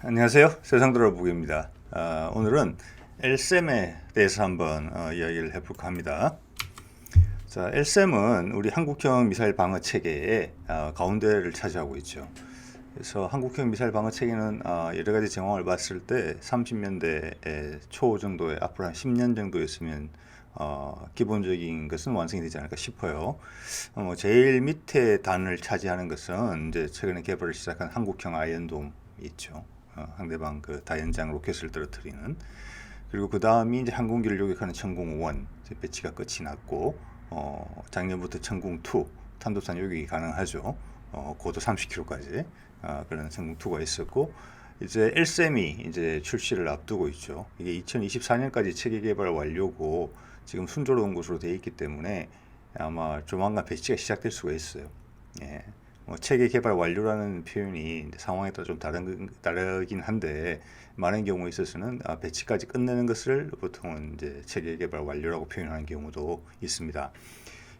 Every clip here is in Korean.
안녕하세요. 세상돌아보기입니다. 오늘은 LSAM에 대해서 한번 이야기를 해볼까 합니다. 자, LSAM은 우리 한국형 미사일 방어 체계의 가운데를 차지하고 있죠. 그래서 한국형 미사일 방어 체계는 여러 가지 정황을 봤을 때 30년대 초 정도에 앞으로 한 10년 정도 있으면 기본적인 것은 완성이 되지 않을까 싶어요. 제일 밑에 단을 차지하는 것은 이제 최근에 개발을 시작한 한국형 아이언돔 있죠. 상대방 그 다연장 로켓을 떨어뜨리는. 그리고 그 다음이 이제 항공기를 요격하는 천궁1 배치가 끝이 났고, 작년부터 천궁2 탄도탄 요격이 가능하죠. 고도 30km까지 그런 천궁2가 있었고, 이제 LSAM이 이제 출시를 앞두고 있죠. 이게 2024년까지 체계 개발 완료고 지금 순조로운 곳으로 되어 있기 때문에 아마 조만간 배치가 시작될 수가 있어요. 예. 체계 개발 완료라는 표현이 상황에 따라 좀 다르긴 한데 많은 경우에 있어서는 배치까지 끝내는 것을 보통은 이제 체계 개발 완료라고 표현하는 경우도 있습니다.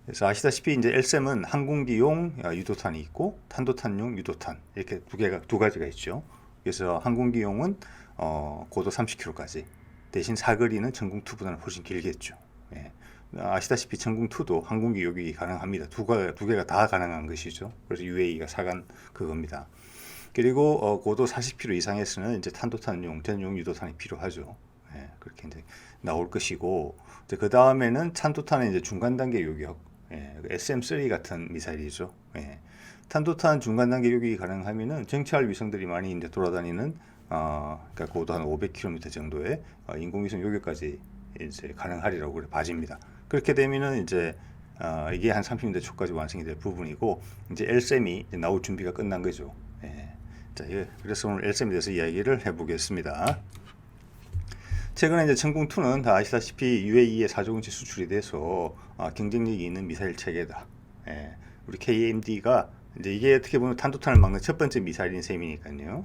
그래서 아시다시피 이제 LSAM은 항공기용 유도탄이 있고 탄도탄용 유도탄 이렇게 두 가지가 있죠. 그래서 항공기용은 고도 30km까지 대신 사거리는 천궁2보다는 훨씬 길겠죠. 예. 아시다시피 천궁2도 항공기 요격이 가능합니다. 두 개가 다 가능한 것이죠. 그래서 UAE가 사간 그겁니다. 그리고 고도 40km 이상에서는 이제 탄도탄용 전용 유도탄이 필요하죠. 예, 그렇게 이제 나올 것이고, 그 다음에는 탄도탄의 이제 중간 단계 요격, SM3 같은 미사일이죠. 예. 탄도탄 중간 단계 요격이 가능하면은 정찰 위성들이 많이 이제 돌아다니는 그러니까 고도 한 500km 정도의 인공위성 요격까지 이제 가능하리라고 그래 봐집니다. 그렇게 되면은 이제 이게 한 30년대 초까지 완성이 될 부분이고 이제 LSAM이 이제 나올 준비가 끝난 거죠. 예. 자, 그래서 오늘 LSAM에 대해서 이야기를 해보겠습니다. 최근에 이제 천궁2는 다 아시다시피 UAE에 4조원치 수출이 돼서 경쟁력이 있는 미사일 체계다. 예. 우리 KMD가 이제 이게 어떻게 보면 탄도탄을 막는 첫 번째 미사일인 셈이니까요.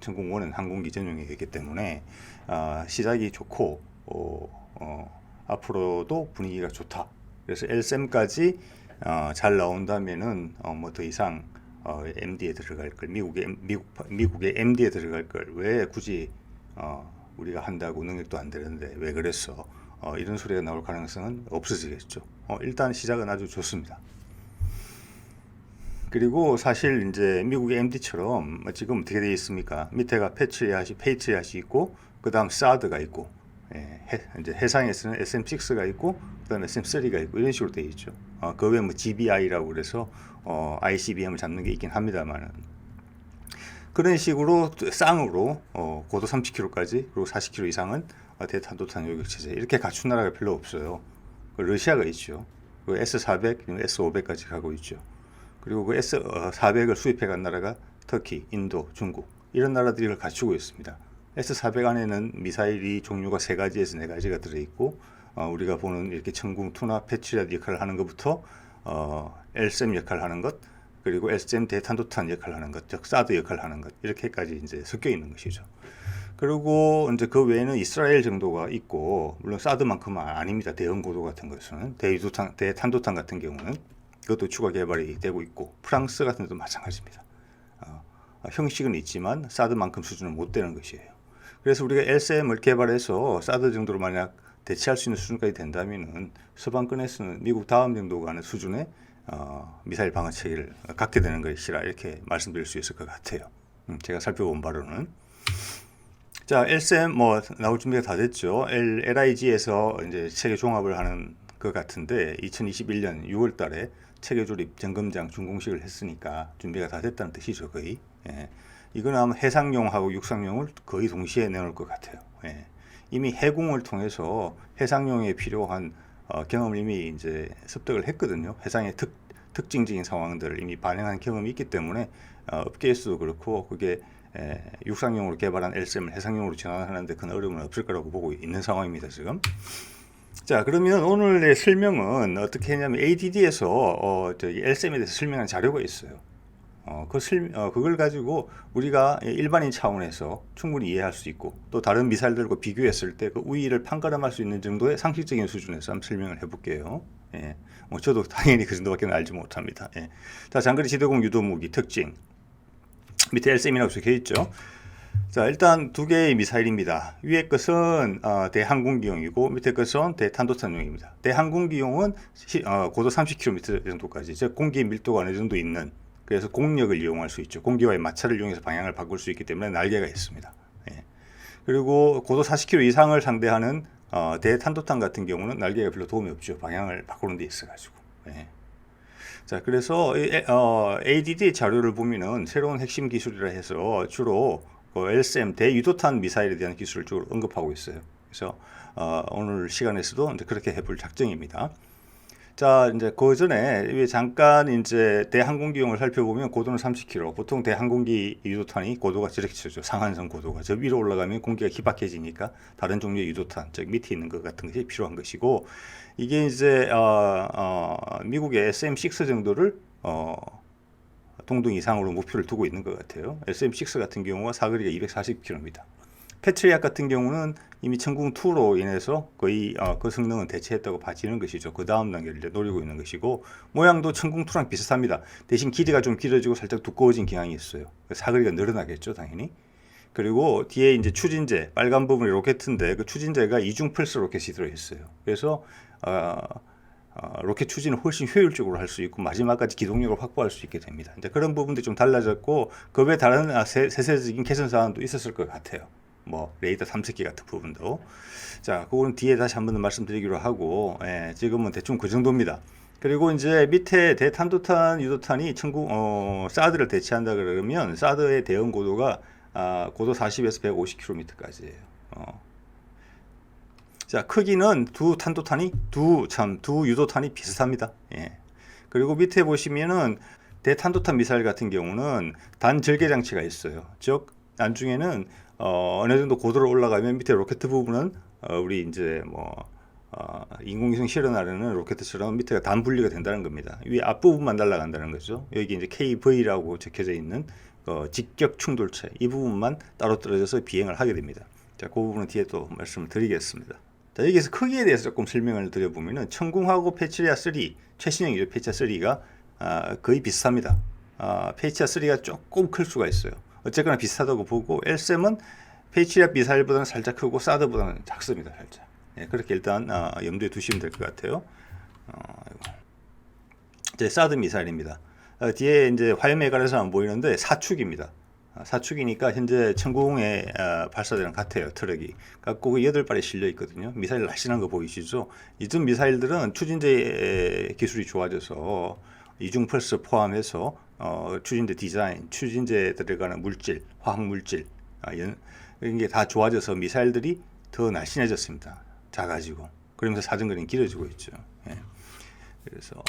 천궁1은 항공기 전용이기 때문에 시작이 좋고 앞으로도 분위기가 좋다. 그래서 LSAM까지 잘 나온다면은 뭐 더 이상 MD에 들어갈 걸 미국의 MD에 들어갈 걸 왜 굳이 우리가 한다고 능력도 안 되는데 왜 그랬어? 이런 소리가 나올 가능성은 없어지겠죠. 일단 시작은 아주 좋습니다. 그리고 사실 이제 미국의 MD처럼 지금 어떻게 되어 있습니까? 밑에가 페이트리앗이 있고 그 다음 사드가 있고 이제 해상에서는 SM6가 있고 그다음에 SM3가 있고 이런 식으로 되어 있죠. 그 외에 뭐 GBI라고 그래서 ICBM을 잡는 게 있긴 합니다만은 그런 식으로 쌍으로 고도 30km까지 그리고 40km 이상은 대탄도탄 요격 체제 이렇게 갖춘 나라가 별로 없어요. 러시아가 있죠. 그 S400, S500까지 가고 있죠. 그리고 그 S400을 수입해 간 나라가 터키, 인도, 중국 이런 나라들이 그걸 갖추고 있습니다. S400 안에는 미사일이 종류가 3가지에서 4가지가 들어있고 우리가 보는 이렇게 천궁2나 패트리엇 역할을 하는 것부터 LSAM 역할을 하는 것 그리고 LSAM 대탄도탄 역할을 하는 것, 즉 사드 역할을 하는 것 이렇게까지 이제 섞여 있는 것이죠. 그리고 이제 그 외에는 이스라엘 정도가 있고 물론 사드만큼은 아닙니다. 대형 고도 같은 것은 대탄도탄 같은 경우는 그것도 추가 개발이 되고 있고 프랑스 같은 데도 마찬가지입니다. 형식은 있지만 사드만큼 수준은 못 되는 것이에요. 그래서 우리가 LSAM을 개발해서 사드 정도로 만약 대체할 수 있는 수준까지 된다면은 서방권에서는 미국 다음 정도 가는 수준의 미사일 방어 체계를 갖게 되는 것이라 이렇게 말씀드릴 수 있을 것 같아요. 제가 살펴본 바로는. 자, LSAM 뭐 나올 준비가 다 됐죠. LIG에서 이제 체계 종합을 하는 것 같은데 2021년 6월 달에 체계 조립 점검장 준공식을 했으니까 준비가 다 됐다는 뜻이죠, 거의. 예. 이거는 아마 해상용하고 육상용을 거의 동시에 내놓을 것 같아요. 예. 이미 해공을 통해서 해상용에 필요한 경험을 이미 이제 습득을 했거든요. 해상의 특징적인 상황들을 이미 반영한 경험이 있기 때문에 업계에서도 그렇고 그게 육상용으로 개발한 LSAM을 해상용으로 전환하는데 큰 어려움은 없을 거라고 보고 있는 상황입니다, 지금. 자, 그러면 오늘의 설명은 어떻게 했냐면 ADD에서 LSAM에 대해서 설명한 자료가 있어요. 그걸 가지고 우리가 일반인 차원에서 충분히 이해할 수 있고 또 다른 미사일들과 비교했을 때 그 우위를 판가름할 수 있는 정도의 상식적인 수준에서 한번 설명을 해볼게요. 예. 저도 당연히 그 정도밖에 알지 못합니다. 예. 자, 장거리 지대공 유도 무기 특징 밑에 LSAM이라고 적혀 있죠. 자, 일단 두 개의 미사일입니다. 위에 것은 대항공기용이고 밑에 것은 대탄도탄용입니다. 대항공기용은 고도 30km 정도까지, 즉 공기 밀도가 어느 정도 있는, 그래서 공력을 이용할 수 있죠. 공기와의 마찰을 이용해서 방향을 바꿀 수 있기 때문에 날개가 있습니다. 예. 그리고 고도 40km 이상을 상대하는 대탄도탄 같은 경우는 날개가 별로 도움이 없죠. 방향을 바꾸는 데 있어가지고. 예. 자, 그래서 ADD 자료를 보면은 새로운 핵심 기술이라 해서 주로 LSM 대유도탄 미사일에 대한 기술을 쭉 언급하고 있어요. 그래서 오늘 시간에서도 이제 그렇게 해볼 작정입니다. 자, 이제 그 전에 잠깐 이제 대항공기용을 살펴보면 고도는 30km. 보통 대항공기 유도탄이 고도가 저렇게 쳐죠. 상한선 고도가. 저 위로 올라가면 공기가 희박해지니까 다른 종류의 유도탄, 즉 밑에 있는 것 같은 것이 필요한 것이고, 이게 이제 미국의 SM6 정도를 동등 이상으로 목표를 두고 있는 것 같아요. SM6 같은 경우가 사거리가 240km입니다. 패트리엇 같은 경우는 이미 천궁2로 인해서 거의 그 성능은 대체했다고 봐지는 것이죠. 그 다음 단계를 이제 노리고 있는 것이고, 모양도 천궁2랑 비슷합니다. 대신 길이가 좀 길어지고 살짝 두꺼워진 경향이 있어요. 사거리가 늘어나겠죠, 당연히. 그리고 뒤에 이제 추진제, 빨간 부분이 로켓인데 그 추진제가 이중 펄스 로켓이 들어있어요. 그래서 로켓 추진을 훨씬 효율적으로 할 수 있고 마지막까지 기동력을 확보할 수 있게 됩니다. 이제 그런 부분들이 좀 달라졌고, 그 외 다른 세세적인 개선 사항도 있었을 것 같아요. 뭐 레이더 탐색기 같은 부분도. 자, 그거는 뒤에 다시 한번 더 말씀드리기로 하고, 지금은 대충 그 정도입니다. 그리고 이제 밑에 대탄도탄 유도탄이 사드를 대체한다 그러면 사드의 대응 고도가 고도 40에서 150km까지예요. 자, 크기는 두 유도탄이 비슷합니다. 예. 그리고 밑에 보시면은 대탄도탄 미사일 같은 경우는 단절개 장치가 있어요. 즉 나중에는 어느 정도 고도로 올라가면 밑에 로켓 부분은 우리 이제 인공위성 실어나르는 로켓처럼 밑에가 단 분리가 된다는 겁니다. 위에 앞부분만 날아간다는 거죠. 여기 이제 KV라고 적혀져 있는 직격 충돌체, 이 부분만 따로 떨어져서 비행을 하게 됩니다. 자, 그 부분은 뒤에 또 말씀을 드리겠습니다. 자, 여기서 크기에 대해서 조금 설명을 드려보면은 천궁하고 패트리엇 3, 최신형이죠. 패트리엇 3가 거의 비슷합니다. 패트리엇 3가 조금 클 수가 있어요. 어쨌거나 비슷하다고 보고, LSM은 패트리엇 미사일보다는 살짝 크고 사드보다는 작습니다. 살짝. 예, 그렇게 일단 염두에 두시면 될 것 같아요. 이제 사드 미사일입니다. 뒤에 이제 화염회관에서 안 보이는데 사축입니다. 사축이니까 현재 천궁에 발사대랑 같아요. 트럭이 갖고 8발에 실려 있거든요. 미사일 날씬한 거 보이시죠? 이전 미사일들은 추진제 기술이 좋아져서 이중 펄스 포함해서 추진제 디자인, 추진제에 들어가는 물질, 화학 물질 이런 게 다 좋아져서 미사일들이 더 날씬해졌습니다. 작아지고 그러면서 사정거리는 길어지고 있죠. 예. 그래서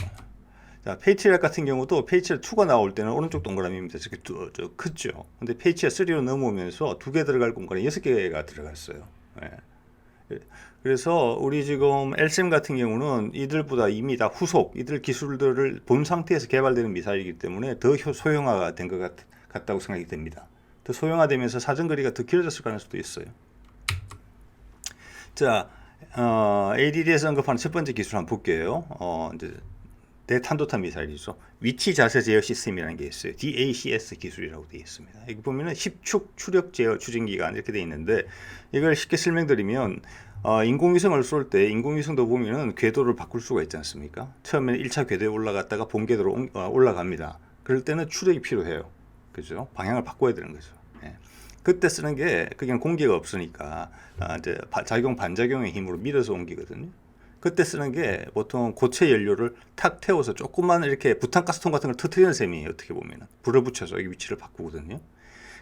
자, 페이트리엇 같은 경우도 페이트리엇 2가 나올 때는 오른쪽 동그라미입니다. 저렇게 크죠. 근데 페이트리엇 3로 넘어오면서 2개 들어갈 공간에 6개가 들어갔어요. 예. 그래서 우리 지금 LSM 같은 경우는 이들보다 이미 다 후속, 이들 기술들을 본 상태에서 개발되는 미사일이기 때문에 더 소형화가 된 것 같다고 생각이 됩니다. 더 소형화되면서 사정거리가 더 길어졌을 가능성도 있어요. 자, ADD에서 언급하는 첫 번째 기술 한번 볼게요. 이제 대탄도탄 미사일이죠. 위치 자세 제어 시스템이라는 게 있어요. DACS 기술이라고 되어 있습니다. 여기 보면은 10축 추력 제어 추진기가 이렇게 되어 있는데, 이걸 쉽게 설명드리면 인공위성을 쏠 때 인공위성도 보면은 궤도를 바꿀 수가 있지 않습니까? 처음에는 1차 궤도에 올라갔다가 본 궤도로 올라갑니다. 그럴 때는 추력이 필요해요. 그죠? 방향을 바꿔야 되는 거죠. 예. 그때 쓰는 게 그냥 공기가 없으니까 이제 작용 반작용의 힘으로 밀어서 옮기거든요. 그때 쓰는 게 보통 고체 연료를 탁 태워서 조금만 이렇게 부탄가스통 같은 걸 터트리는 셈이에요. 어떻게 보면은 불을 붙여서 이 위치를 바꾸거든요.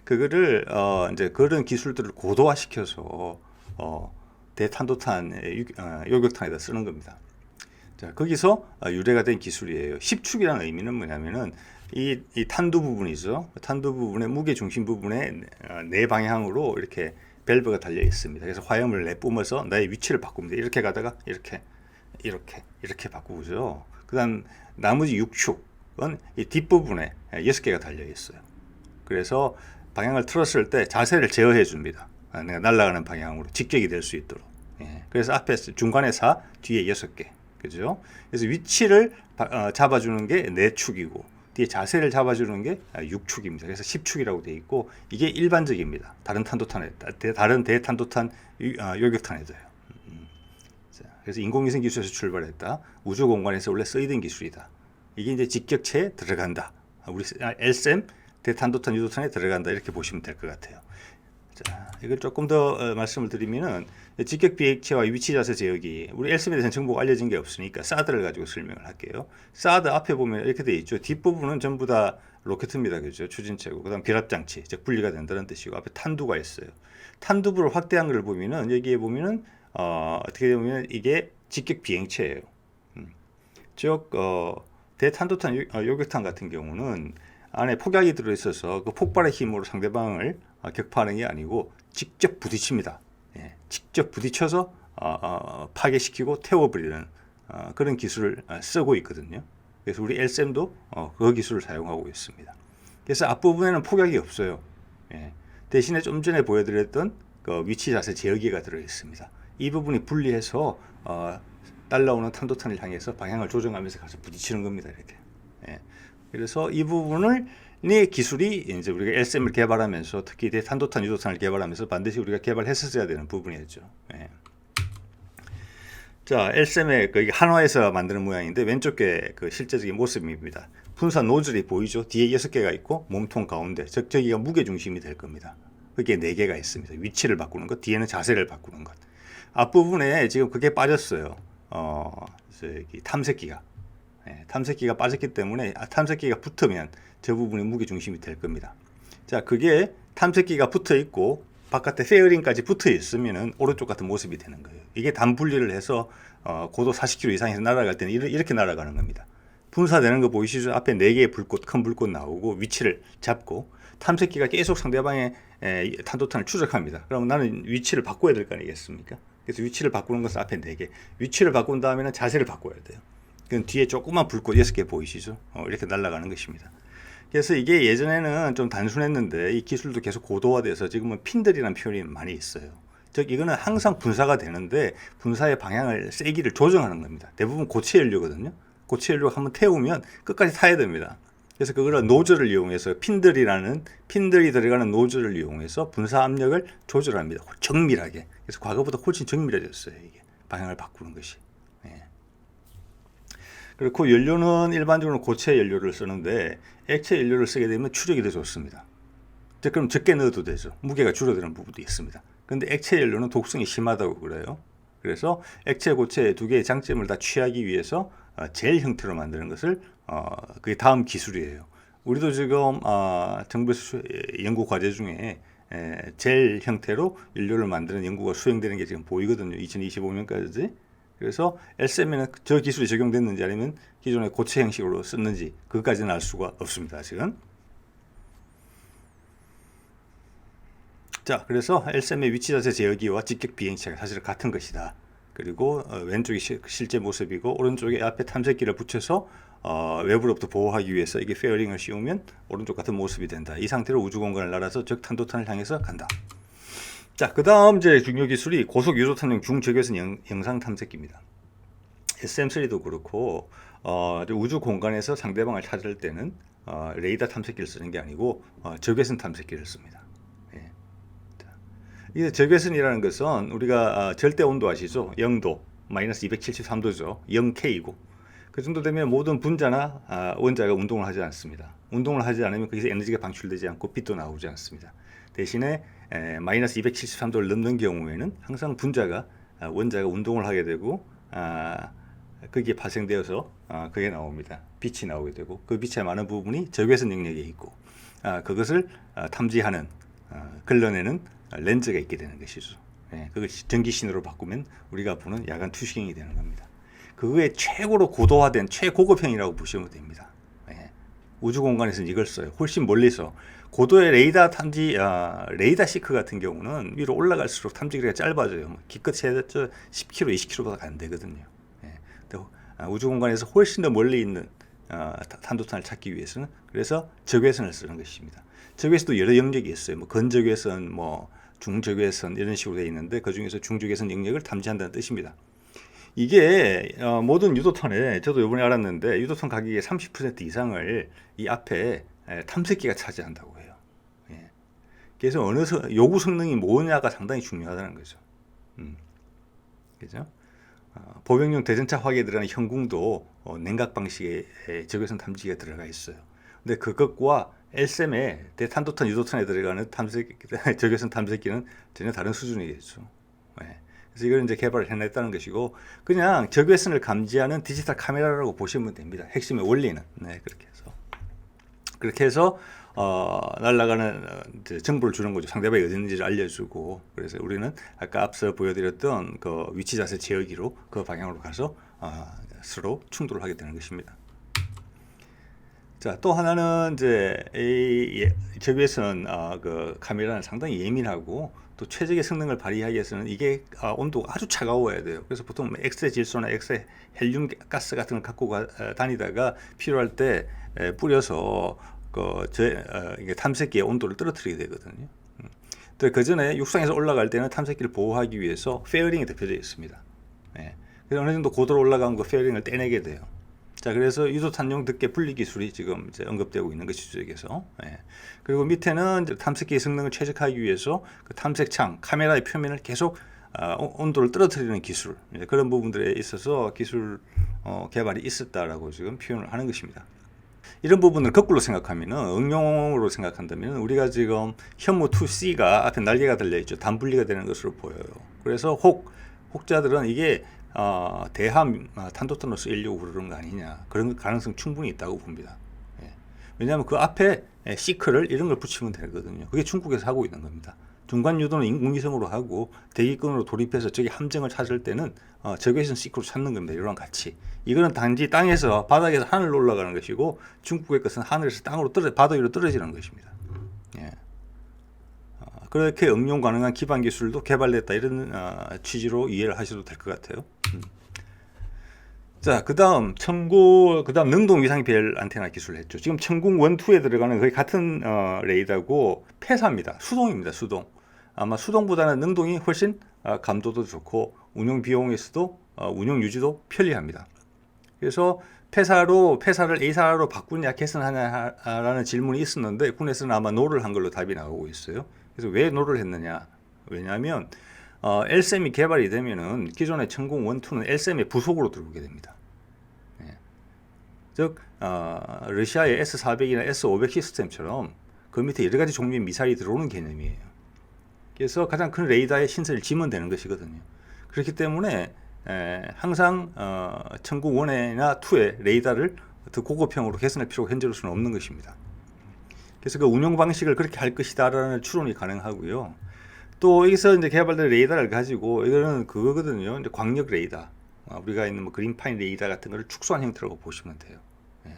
그거를 이제 그런 기술들을 고도화시켜서 대탄도탄 요격탄에다 쓰는 겁니다. 자, 거기서 유래가 된 기술이에요. 10축이라는 의미는 뭐냐면은 이 탄두 부분이죠. 탄두 부분의 무게 중심 부분에 네 방향으로 이렇게 밸브가 달려 있습니다. 그래서 화염을 내뿜어서 나의 위치를 바꿉니다. 이렇게 가다가 이렇게 바꾸죠. 그다음 나머지 6축은 이 뒷부분에 6개가 달려 있어요. 그래서 방향을 틀었을 때 자세를 제어해 줍니다. 내가 날아가는 방향으로 직격이 될 수 있도록. 예. 그래서 앞에 중간에 4, 뒤에 6개. 그죠? 그래서 위치를 잡아주는 게 4축이고 뒤에 자세를 잡아주는 게 6축입니다. 그래서 10축이라고 되어 있고 이게 일반적입니다. 다른 탄도탄에 다른 대탄도탄 요격탄에도요. 그래서 인공위성 기술에서 출발했다. 우주 공간에서 원래 쓰이던 기술이다. 이게 이제 직격체에 들어간다. 우리 LSM 대탄도탄 유도탄에 들어간다. 이렇게 보시면 될 것 같아요. 자, 이걸 조금 더 말씀을 드리면은 직격 비행체와 위치 자세 제어기 우리 LSM에 대해서는 정보가 알려진 게 없으니까 사드를 가지고 설명을 할게요. 사드 앞에 보면 이렇게 되어 있죠. 뒷부분은 전부 다 로켓입니다. 그죠? 추진체고 그다음 비랍장치, 즉 분리가 된다는 뜻이고 앞에 탄두가 있어요. 탄두부를 확대한 걸 보면은 여기에 보면은 어떻게 보면 이게 직격 비행체예요. 즉 대탄도탄 요격탄 같은 경우는 안에 폭약이 들어있어서 그 폭발의 힘으로 상대방을 격파하는 게 아니고 직접 부딪힙니다. 예, 직접 부딪혀서 파괴시키고 태워버리는 그런 기술을 쓰고 있거든요. 그래서 우리 LSM도 그 기술을 사용하고 있습니다. 그래서 앞부분에는 폭약이 없어요. 예, 대신에 좀 전에 보여드렸던 그 위치 자세 제어기가 들어있습니다. 이 부분이 분리해서 날라오는 탄도탄을 향해서 방향을 조정하면서 가서 부딪히는 겁니다. 이렇게. 예. 그래서 이 부분을 기술이 이제 우리가 LSM을 개발하면서 특히 대탄도탄 유도탄을 개발하면서 반드시 우리가 개발했었어야 되는 부분이었죠. 예. 자, LSM의 그 한화에서 만드는 모양인데 왼쪽 게 그 실제적인 모습입니다. 분사 노즐이 보이죠? 뒤에 6개가 있고 몸통 가운데 저기가 무게 중심이 될 겁니다. 그게 4개가 있습니다. 위치를 바꾸는 것, 뒤에는 자세를 바꾸는 것. 앞부분에 지금 그게 빠졌어요. 탐색기가. 예, 탐색기가 빠졌기 때문에 탐색기가 붙으면 저 부분이 무게 중심이 될 겁니다. 자, 그게 탐색기가 붙어 있고 바깥에 페어링까지 붙어 있으면은 오른쪽 같은 모습이 되는 거예요. 이게 단분리를 해서 고도 40km 이상에서 날아갈 때는 이렇게 날아가는 겁니다. 분사되는 거 보이시죠? 앞에 4개의 불꽃, 큰 불꽃 나오고 위치를 잡고 탐색기가 계속 상대방의 탄도탄을 추적합니다. 그러면 나는 위치를 바꿔야 될 거 아니겠습니까? 그래서 위치를 바꾸는 것은 앞에 4개. 위치를 바꾼 다음에는 자세를 바꿔야 돼요. 그럼 뒤에 조그만 불꽃 6개 보이시죠? 이렇게 날아가는 것입니다. 그래서 이게 예전에는 좀 단순했는데 이 기술도 계속 고도화돼서 지금은 핀들이라는 표현이 많이 있어요. 즉 이거는 항상 분사가 되는데 분사의 방향을 세기를 조정하는 겁니다. 대부분 고체 연료거든요. 고체 연료가 한번 태우면 끝까지 타야 됩니다. 그래서 그거를 노즐을 이용해서 핀들이 들어가는 노즐을 이용해서 분사 압력을 조절합니다. 정밀하게. 그래서 과거보다 훨씬 정밀해졌어요. 이게 방향을 바꾸는 것이. 예. 그리고 연료는 일반적으로 고체 연료를 쓰는데 액체 연료를 쓰게 되면 추력이 더 좋습니다. 즉 그럼 적게 넣어도 되죠. 무게가 줄어드는 부분도 있습니다. 그런데 액체 연료는 독성이 심하다고 그래요. 그래서 액체 고체 두 개의 장점을 다 취하기 위해서 젤 형태로 만드는 것을 그게 다음 기술이에요. 우리도 지금 정부에서 연구 과제 중에 젤 형태로 연료를 만드는 연구가 수행되는 게 지금 보이거든요. 2025년까지. 그래서 LSM에는 저 기술이 적용됐는지 아니면 기존의 고체 형식으로 썼는지 그것까지는 알 수가 없습니다. 지금. 자, 그래서 LSM의 위치 자세 제어기와 직격 비행체가 사실 같은 것이다. 그리고 왼쪽이 실제 모습이고 오른쪽에 앞에 탐색기를 붙여서 외부로부터 보호하기 위해서 이게 페어링을 씌우면 오른쪽 같은 모습이 된다. 이 상태로 우주 공간을 날아서 적 탄도탄을 향해서 간다. 자, 그 다음 이제 중요 기술이 고속 유도탄용 중적외선 영상 탐색기입니다. SM3도 그렇고 우주 공간에서 상대방을 찾을 때는 레이더 탐색기를 쓰는 게 아니고 적외선 탐색기를 씁니다. 예. 이 적외선이라는 것은 우리가 절대 온도 아시죠? 0도, 마이너스 273도죠. 0K이고 그 정도 되면 모든 분자나 원자가 운동을 하지 않습니다. 운동을 하지 않으면 거기서 에너지가 방출되지 않고 빛도 나오지 않습니다. 대신에 마이너스 273도를 넘는 경우에는 항상 원자가 운동을 하게 되고 거기에 발생되어서 그게 나옵니다. 빛이 나오게 되고 그 빛의 많은 부분이 적외선 영역에 있고 그것을 탐지하는 걸러내는 렌즈가 있게 되는 것이죠. 그걸 전기 신호로 바꾸면 우리가 보는 야간 투시경이 되는 겁니다. 그거의 최고로 고도화된 최고급형이라고 보시면 됩니다. 우주 공간에서는 이걸 써요. 훨씬 멀리서 고도의 레이더 탐지, 레이더 시크 같은 경우는 위로 올라갈수록 탐지 거리가 짧아져요. 기껏 해봤자 10km, 20km보다 안 되거든요. 우주 공간에서 훨씬 더 멀리 있는 탄도탄을 찾기 위해서는 그래서 적외선을 쓰는 것입니다. 적외선도 여러 영역이 있어요. 뭐 건적외선, 뭐 중적외선 이런 식으로 되어 있는데 그 중에서 중적외선 영역을 탐지한다는 뜻입니다. 이게 모든 유도탄에 저도 이번에 알았는데 유도탄 가격의 30% 이상을 이 앞에 탐색기가 차지한다고 해요. 예. 그래서 요구 성능이 뭐냐가 상당히 중요하다는 거죠. 그죠? 보병용 대전차 화기에 들어가는 현궁도 냉각 방식의 적외선 탐지기가 들어가 있어요. 근데 그것과 LSM의 대탄도탄 유도탄에 들어가는 적외선 탐색기는 전혀 다른 수준이겠죠. 예. 그래서 이걸 이제 개발을 해냈다는 것이고, 그냥 적외선을 감지하는 디지털 카메라라고 보시면 됩니다. 핵심의 원리는. 네, 그렇게 해서 날아가는 정보를 주는 거죠. 상대방이 어디 있는지를 알려주고. 그래서 우리는 아까 앞서 보여드렸던 그 위치 자세 제어기로 그 방향으로 가서 서로 충돌을 하게 되는 것입니다. 자, 또 하나는 이제 이 적외선 그 카메라는 상당히 예민하고 또 최적의 성능을 발휘하기 위해서는 이게 온도가 아주 차가워야 돼요. 그래서 보통 엑스레이 질소나 엑스레이 헬륨 가스 같은 걸 갖고 다니다가 필요할 때 뿌려서 이게 탐색기의 온도를 떨어뜨리게 되거든요. 그 전에 육상에서 올라갈 때는 탐색기를 보호하기 위해서 페어링이 덮여져 있습니다. 예. 그래서 어느 정도 고도로 올라가면 그 페어링을 떼내게 돼요. 자, 그래서 유도탄용 덮개 분리 기술이 지금 이제 언급되고 있는 것이죠, 여기서. 예. 그리고 밑에는 이제 탐색기의 성능을 최적화하기 위해서 그 탐색창, 카메라의 표면을 계속 온도를 떨어뜨리는 기술, 그런 부분들에 있어서 기술 개발이 있었다라고 지금 표현을 하는 것입니다. 이런 부분을 거꾸로 생각하면은 응용으로 생각한다면 우리가 지금 현무 2C가 앞에 날개가 달려 있죠. 단분리가 되는 것으로 보여요. 그래서 혹자들은 이게 대함 탄도탄으로 쓰이려고 그러는 거 아니냐, 그런 가능성 충분히 있다고 봅니다. 예. 왜냐하면 그 앞에 시크를 이런 걸 붙이면 되거든요. 그게 중국에서 하고 있는 겁니다. 중간 유도는 인공위성으로 하고 대기권으로 돌입해서 저기 함정을 찾을 때는 적외선 시크로 찾는 겁니다. 이런 같이. 이거는 단지 땅에서 바닥에서 하늘로 올라가는 것이고, 중국의 것은 하늘에서 땅으로 바다 위로 떨어지는 것입니다. 예. 그렇게 응용 가능한 기반 기술도 개발됐다, 이런 취지로 이해를 하셔도 될 것 같아요. 자, 그다음 능동 위상별 안테나 기술을 했죠. 지금 천궁 1, 2에 들어가는 거의 같은 레이더고 폐사입니다. 수동입니다. 수동. 아마 수동보다는 능동이 훨씬 감도도 좋고 운용 비용에서도 운용 유지도 편리합니다. 그래서 폐사를 A사로 바꾸냐 개선하냐라는 질문이 있었는데 군에서는 아마 노를 한 걸로 답이 나오고 있어요. 그래서 왜 노를 했느냐? 왜냐하면 LSM이 개발이 되면은 기존의 천궁 1, 2는 LSM의 부속으로 들어오게 됩니다. 예. 즉 러시아의 S400이나 S500 시스템처럼 그 밑에 여러 가지 종류의 미사일이 들어오는 개념이에요. 그래서 가장 큰 레이더에 신설을 지면 되는 것이거든요. 그렇기 때문에 항상 천궁 1이나 2의 레이더를 더 고급형으로 개선할 필요가 현재로서는 없는 것입니다. 그래서 그 운영 방식을 그렇게 할 것이다라는 추론이 가능하고요. 또 여기서 이제 개발된 레이더를 가지고, 이거는 그거거든요. 이제 광역 레이더, 우리가 있는 뭐 그린파인 레이더 같은 거를 축소한 형태라고 보시면 돼요. 예.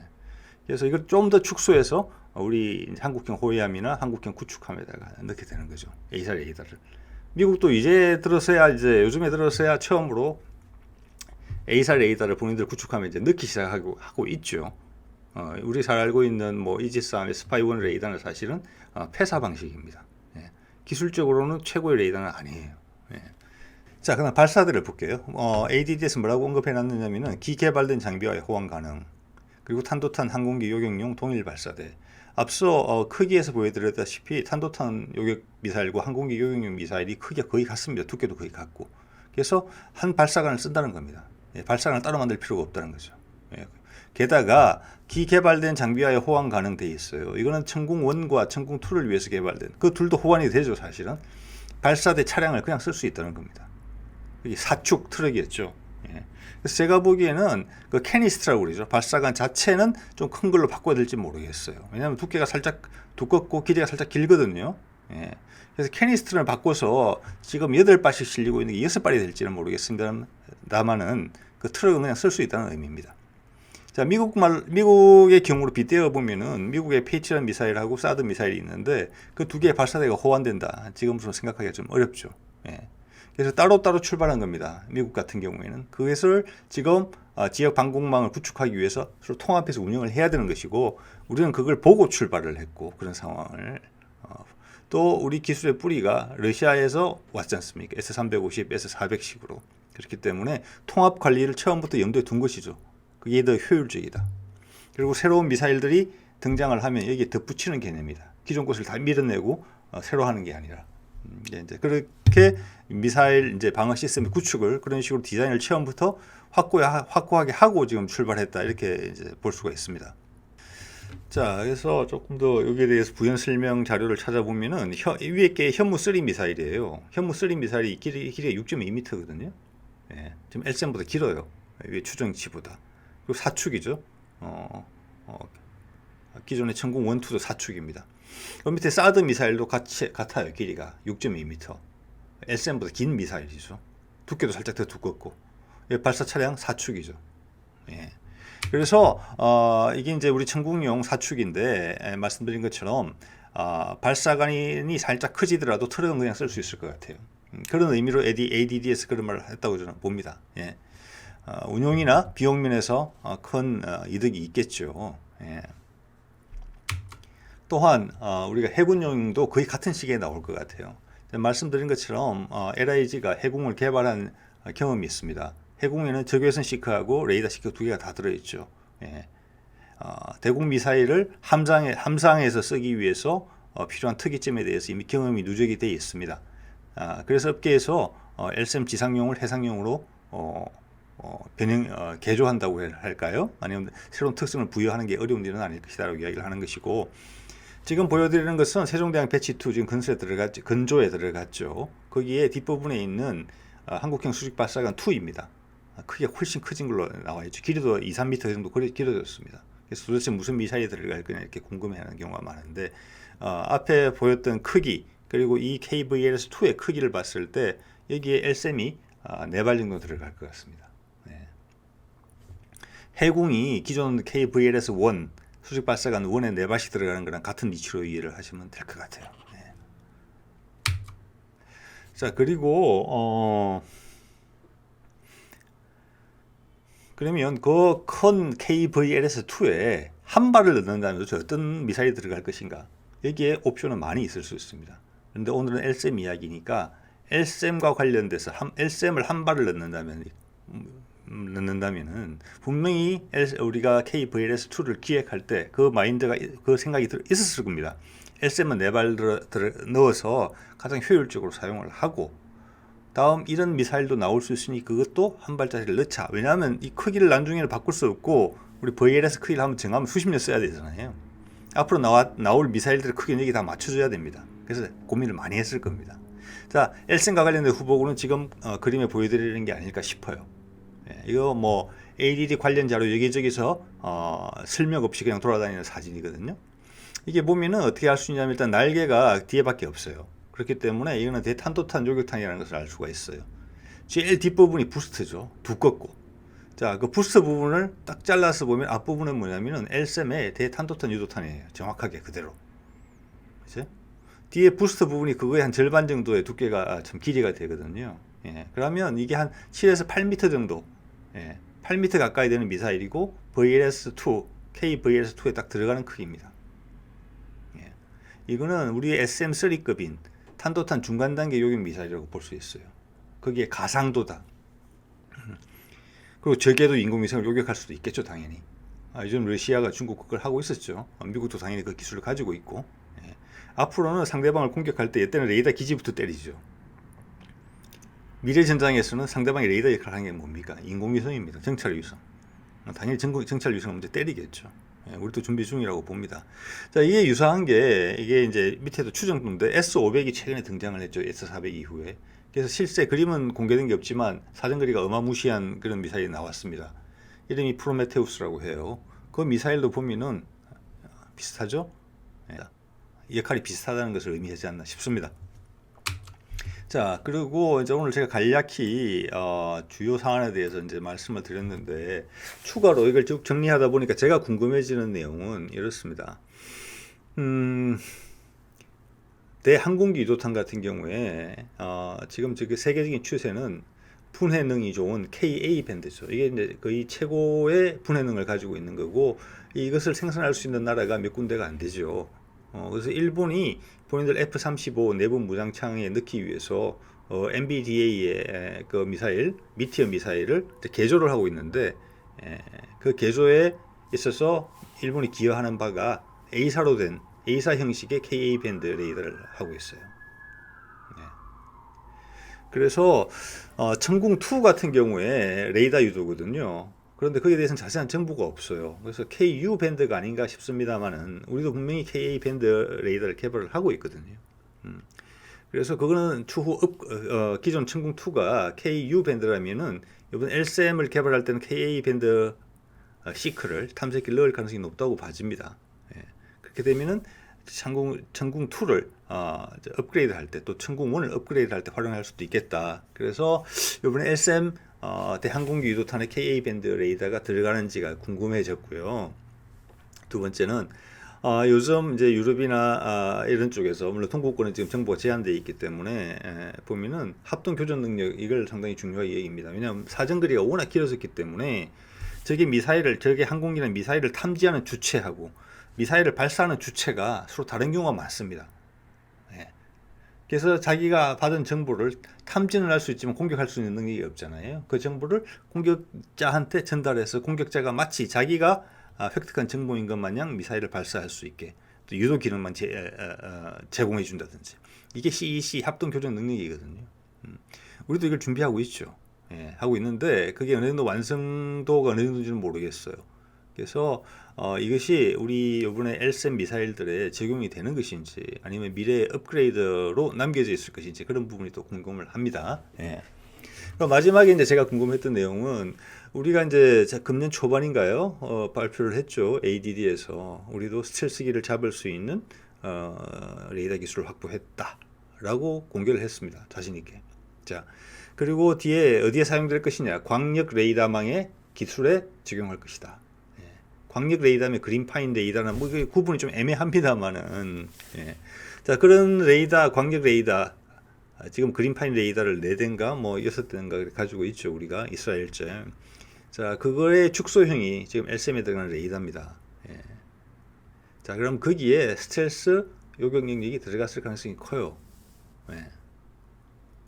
그래서 이걸 좀 더 축소해서 우리 한국형 호위함이나 한국형 구축함에다가 넣게 되는 거죠. A사 레이더를. 미국도 요즘에 들어서야 처음으로 A사 레이더를 본인들 구축함에 이제 넣기 시작하고 있죠. 우리 잘 알고 있는 뭐 이지스함의 스파이1 레이더는 사실은 폐사 방식입니다. 예. 기술적으로는 최고의 레이더는 아니에요. 예. 자, 그럼 발사대를 볼게요. ADD에서 뭐라고 언급해 놨느냐면은 기개발된 장비와의 호환 가능, 그리고 탄도탄 항공기 요격용 동일 발사대. 앞서 크기에서 보여드렸다시피 탄도탄 요격 미사일과 항공기 요격용 미사일이 크기가 거의 같습니다. 두께도 거의 같고. 그래서 한 발사관을 쓴다는 겁니다. 예, 발사관을 따로 만들 필요가 없다는 거죠. 예. 게다가 기개발된 장비와의 호환 가능돼 있어요. 이거는 천궁 1과 천궁 2를 위해서 개발된, 그 둘도 호환이 되죠. 사실은 발사대 차량을 그냥 쓸 수 있다는 겁니다. 이게 사축 트럭이었죠. 예. 그래서 제가 보기에는 그 캐니스트라고 그러죠. 발사관 자체는 좀 큰 걸로 바꿔야 될지 모르겠어요. 왜냐하면 두께가 살짝 두껍고 길이가 살짝 길거든요. 예. 그래서 캐니스트를 바꿔서 지금 8발씩 실리고 있는 게 6발이 될지는 모르겠습니다. 다만은 그 트럭은 그냥 쓸 수 있다는 의미입니다. 자, 미국의 경우로 빗대어 보면은 미국의 페이트리엇 미사일하고 사드 미사일이 있는데 그 두 개의 발사대가 호환된다. 지금부터 생각하기가 좀 어렵죠. 예. 그래서 따로따로 출발한 겁니다. 미국 같은 경우에는. 그것을 지금 지역 방공망을 구축하기 위해서 서로 통합해서 운영을 해야 되는 것이고, 우리는 그걸 보고 출발을 했고, 그런 상황을 또 우리 기술의 뿌리가 러시아에서 왔지 않습니까? S350, S400식으로. 그렇기 때문에 통합 관리를 처음부터 염두에 둔 것이죠. 그게 더 효율적이다. 그리고 새로운 미사일들이 등장을 하면 여기에 덧붙이는 개념이다. 기존 것을 다 밀어내고 새로 하는 게 아니라 이제 그렇게 미사일 이제 방어 시스템 구축을 그런 식으로 디자인을 처음부터 확고하게 하고 지금 출발했다 이렇게 이제 볼 수가 있습니다. 자, 그래서 조금 더 여기에 대해서 부연 설명 자료를 찾아보면은 위에 게 현무 3 미사일이에요. 현무 3 미사일이 길이가 6.2m거든요. 예, 지금 LSM보다 길어요. 위에 추정치보다. 그리고 사축이죠. 기존의 천궁 1, 2도 사축입니다. 그 밑에 사드 미사일도 같아요. 길이가 6.2m. LSM보다 긴 미사일이죠. 두께도 살짝 더 두껍고. 발사 차량 사축이죠. 예. 그래서 이게 이제 우리 천궁용 사축인데 말씀드린 것처럼 발사관이 살짝 커지더라도 트럭은 그냥 쓸 수 있을 것 같아요. 그런 의미로 ADD에서 그런 말을 했다고 저는 봅니다. 예. 운용이나 비용 면에서 큰 이득이 있겠죠. 예. 또한 우리가 해군용도 거의 같은 시기에 나올 것 같아요. 말씀드린 것처럼 LIG가 해궁을 개발한 경험이 있습니다. 해궁에는 적외선 시크하고 레이더 시크 두 개가 다 들어있죠. 예. 대공 미사일을 함상에서 쓰기 위해서 필요한 특이점에 대해서 이미 경험이 누적이 되어 있습니다. 그래서 업계에서 LSM 지상용을 해상용으로 개조한다고 할까요? 아니면 새로운 특성을 부여하는 게 어려운 일은 아닐 것이다라고 이야기를 하는 것이고, 지금 보여드리는 것은 세종대왕 배치2 지금 건조에 들어갔죠. 거기에 뒷부분에 있는 한국형 수직발사관 2입니다. 크기가 훨씬 커진 걸로 나와 있죠. 길이도 2, 3m 정도 길어졌습니다. 그래서 도대체 무슨 미사일이 들어갈 거냐 이렇게 궁금해하는 경우가 많은데 앞에 보였던 크기 그리고 이 KVLS2의 크기를 봤을 때 여기에 LSM이 4발 정도 들어갈 것 같습니다. 네. 해궁이 기존 KVLS1 수직발사관 1에 4발씩 들어가는 거랑 같은 이치로 이해를 하시면 될 것 같아요. 네. 자, 그리고 그러면 그 큰 KVLS2에 한 발을 넣는다면 도대체 어떤 미사일이 들어갈 것인가? 여기에 옵션은 많이 있을 수 있습니다. 그런데 오늘은 LSM 이야기니까 LSM과 관련돼서 LSM을 한 발을 넣는다면은 분명히 우리가 KVLS2를 기획할 때 그 마인드가 그 생각이 있었을 겁니다. LSM은 4발 넣어서 가장 효율적으로 사용을 하고 다음 이런 미사일도 나올 수 있으니 그것도 한 발짜리를 넣자. 왜냐하면 이 크기를 나중에는 바꿀 수 없고 우리 VLS 크기를 한번 정하면 수십 년 써야 되잖아요. 앞으로 나올 미사일들의 크기는 여기 다 맞춰줘야 됩니다. 그래서 고민을 많이 했을 겁니다. 자, LSM과 관련된 후보군은 지금 그림에 보여드리는 게 아닐까 싶어요. 예, 이거 뭐 ADD 관련 자료 여기저기서 설명 없이 그냥 돌아다니는 사진이거든요. 이게 보면은 어떻게 할 수 있냐면 일단 날개가 뒤에밖에 없어요. 그렇기 때문에 이거는 대탄도탄 요격탄이라는 것을 알 수가 있어요. 제일 뒷부분이 부스트죠. 두껍고. 자, 그 부스트 부분을 딱 잘라서 보면 앞부분은 뭐냐면은 LSM의 대탄도탄 유도탄이에요. 정확하게 그대로. 그죠? 뒤에 부스트 부분이 그거의 한 절반 정도의 두께가 참 길이가 되거든요. 예, 그러면 이게 한 7에서 8m 정도, 8m 가까이 되는 미사일이고 VLS2, KVLS2에 딱 들어가는 크기입니다. 예, 이거는 우리의 SM3급인 탄도탄 중간 단계 요격 미사일이라고 볼 수 있어요. 거기에 가상도다. 그리고 적에도 인공위성을 요격할 수도 있겠죠, 당연히. 요즘 러시아가 중국 그걸 하고 있었죠. 미국도 당연히 그 기술을 가지고 있고. 예. 앞으로는 상대방을 공격할 때 이때는 레이더 기지부터 때리죠. 미래 전장에서는 상대방이 레이더 역할을 하는 게 뭡니까? 인공위성입니다. 정찰위성. 당연히 정찰위성 먼저 때리겠죠. 예, 우리도 준비 중이라고 봅니다. 자, 이게 유사한 게 이게 이제 밑에도 추정도인데 S500이 최근에 등장을 했죠. S400 이후에. 그래서 실제 그림은 공개된 게 없지만 사정거리가 어마무시한 그런 미사일이 나왔습니다. 이름이 프로메테우스라고 해요. 그 미사일도 보면은 비슷하죠? 예, 역할이 비슷하다는 것을 의미하지 않나 싶습니다. 자, 그리고 이제 오늘 제가 간략히 주요 사안에 대해서 이제 말씀을 드렸는데 추가로 이걸 쭉 정리하다 보니까 제가 궁금해지는 내용은 이렇습니다. 대항공기 유도탄 같은 경우에 지금 세계적인 추세는 분해능이 좋은 KA 밴드죠. 이게 이제 거의 최고의 분해능을 가지고 있는 거고 이것을 생산할 수 있는 나라가 몇 군데가 안 되죠. 그래서 일본이 본인들 F-35 내부 무장창에 넣기 위해서 MBDA의 그 미사일, 미티어 미사일을 개조를 하고 있는데, 그 개조에 있어서 일본이 기여하는 바가 A사로 된 A사 형식의 KA 밴드 레이더를 하고 있어요. 그래서 천궁2 같은 경우에 레이더 유도거든요. 그런데 거기에 대해서는 자세한 정보가 없어요. 그래서 KU 밴드가 아닌가 싶습니다만은 우리도 분명히 KA 밴드 레이더를 개발을 하고 있거든요. 그래서 그거는 추후 기존 천궁2가 KU 밴드라면은 이번 LSM을 개발할 때는 KA 밴드 시크를 탐색기를 넣을 가능성이 높다고 봐집니다. 그렇게 되면은 천궁2를 업그레이드 할 때, 또 천궁1을 업그레이드 할 때 활용할 수도 있겠다. 그래서 이번에 SM 대항공기 유도탄의 KA 밴드 레이더가 들어가는지가 궁금해졌고요. 두 번째는 요즘 이제 유럽이나 이런 쪽에서 물론 동구권은 지금 정보가 제한되어 있기 때문에 보면은 합동 교전 능력 이걸 상당히 중요하게 여깁니다. 왜냐하면 사정거리가 워낙 길어졌기 때문에 저게 항공기나 미사일을 탐지하는 주체하고 미사일을 발사하는 주체가 서로 다른 경우가 많습니다. 그래서 자기가 받은 정보를 탐지는 할 수 있지만 공격할 수 있는 능력이 없잖아요. 그 정보를 공격자한테 전달해서 공격자가 마치 자기가 획득한 정보인 것 마냥 미사일을 발사할 수 있게 또 유도 기능만 제공해 준다든지, 이게 CEC 합동 교전 능력이거든요. 우리도 이걸 준비하고 있죠. 하고 있는데 그게 어느 정도 완성도가 어느 정도인지는 모르겠어요. 그래서 이것이 우리 이번에 LSM 미사일들에 적용이 되는 것인지 아니면 미래 업그레이드로 남겨져 있을 것인지 그런 부분이 또 궁금을 합니다. 그럼 마지막에 이제 제가 궁금했던 내용은 우리가 이제 금년 초반인가요? 발표를 했죠. ADD에서 우리도 스텔스기를 잡을 수 있는 레이더 기술을 확보했다라고 공개를 했습니다. 자신 있게. 자, 그리고 뒤에 어디에 사용될 것이냐? 광역 레이더망의 기술에 적용할 것이다. 광역 레이더면 그린파인 레이더는 뭐 구분이 좀 애매합니다만은, 자, 그런 레이더, 광역 레이더, 지금 그린파인 레이더를 4대인가 뭐 6대인가 가지고 있죠, 우리가 이스라엘제. 자, 그거의 축소형이 지금 LSM에 들어가는 레이더입니다. 자, 그럼 거기에 스텔스 요격 능력이 들어갔을 가능성이 커요.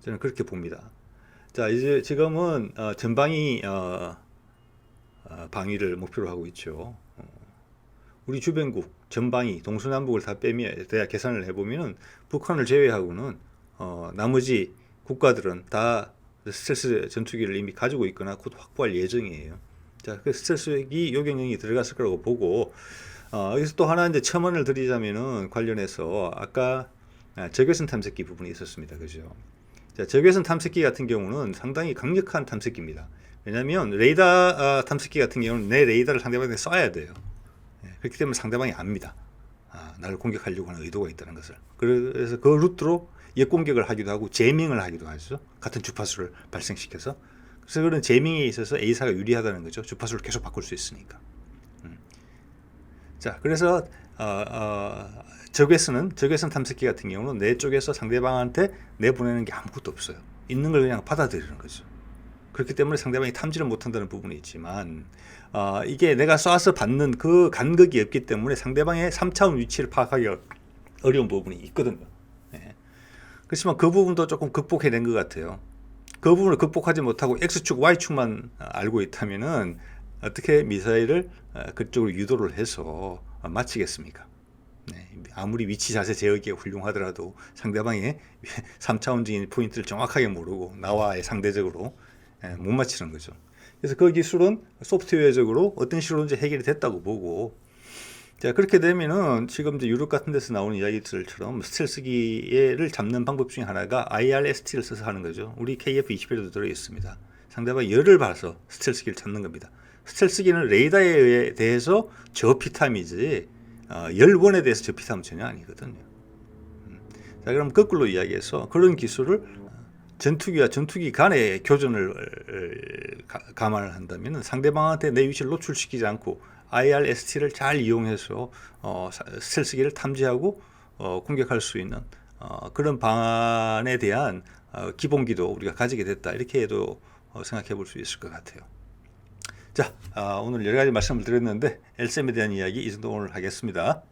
저는 그렇게 봅니다. 자, 이제 지금은 전방위 방위를 목표로 하고 있죠. 우리 주변국 전방위 동서남북을 다 빼면 대략 계산을 해보면은 북한을 제외하고는 나머지 국가들은 다 스텔스 전투기를 이미 가지고 있거나 곧 확보할 예정이에요. 자, 그 스텔스기 요격능이 들어갔을 거라고 보고, 여기서 또 하나 이제 첨언을 드리자면은 관련해서 아까 적외선 탐색기 부분이 있었습니다. 그죠? 자, 적외선 탐색기 같은 경우는 상당히 강력한 탐색기입니다. 왜냐하면 레이더 탐색기 같은 경우는 내 레이더를 상대방에게 쏴야 돼요. 그렇기 때문에 상대방이 압니다. 나를 공격하려고 하는 의도가 있다는 것을. 그래서 그 루트로 역공격을 하기도 하고 제밍을 하기도 하죠. 같은 주파수를 발생시켜서. 그래서 그런 제밍에 있어서 A사가 유리하다는 거죠. 주파수를 계속 바꿀 수 있으니까. 자, 그래서 적외선 탐색기 같은 경우는 내 쪽에서 상대방한테 내보내는 게 아무것도 없어요. 있는 걸 그냥 받아들이는 거죠. 그렇기 때문에 상대방이 탐지를 못한다는 부분이 있지만, 이게 내가 쏴서 받는 그 간극이 없기 때문에 상대방의 3차원 위치를 파악하기 어려운 부분이 있거든요. 그렇지만 그 부분도 조금 극복해낸 것 같아요. 그 부분을 극복하지 못하고 X축, Y축만 알고 있다면은 어떻게 미사일을 그쪽으로 유도를 해서 마치겠습니까? 아무리 위치 자세 제어기가 훌륭하더라도 상대방의 3차원적인 포인트를 정확하게 모르고 나와의 상대적으로 못 맞히는 거죠. 그래서 그 기술은 소프트웨어적으로 어떤 식으로든지 해결이 됐다고 보고, 자, 그렇게 되면은 지금 이제 유럽 같은 데서 나오는 이야기들처럼 스텔스기를 잡는 방법 중에 하나가 IRST를 써서 하는 거죠. 우리 KF-21에도 들어있습니다. 상대방이 열을 봐서 스텔스기를 잡는 겁니다. 스텔스기는 레이더에 대해서 저피탐이지 열원에 대해서 저피탐은 전혀 아니거든요. 자, 그럼 거꾸로 이야기해서 그런 기술을 전투기와 전투기 간의 교전을 감안을 한다면 상대방한테 내 위치를 노출시키지 않고 IRST를 잘 이용해서 스텔스기를 탐지하고 공격할 수 있는 그런 방안에 대한 기본기도 우리가 가지게 됐다. 이렇게 해도 생각해 볼 수 있을 것 같아요. 자, 오늘 여러 가지 말씀을 드렸는데 LSM에 대한 이야기 이 정도 오늘 하겠습니다.